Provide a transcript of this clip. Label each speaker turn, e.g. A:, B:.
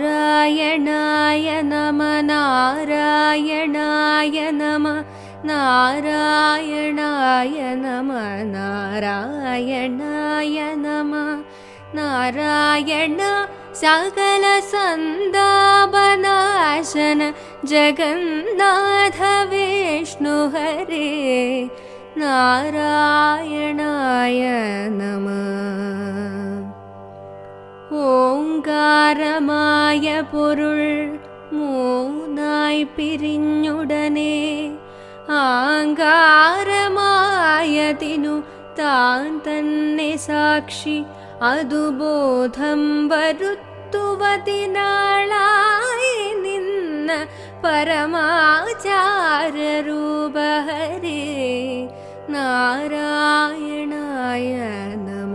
A: നാരായണായ നമ നാരായണായ നമ നാരായണായ നമ നാരായണായ നമ നാരായണ സകല സന്താപനാശന ജഗന്നാഥ വിഷ്ണു ഹരേ നാരായണായ നമ ഓംകാരമായ പൊരുൾ മൂന്നായി പിരിഞ്ഞുടനെ ആങ്കാരമായതിനു താൻ തന്നെ സാക്ഷി അതുബോധം വരുത്തുവതിനാളായി നിന്ന പരമാചാരരൂപ ഹരേ നാരായണായ നമ.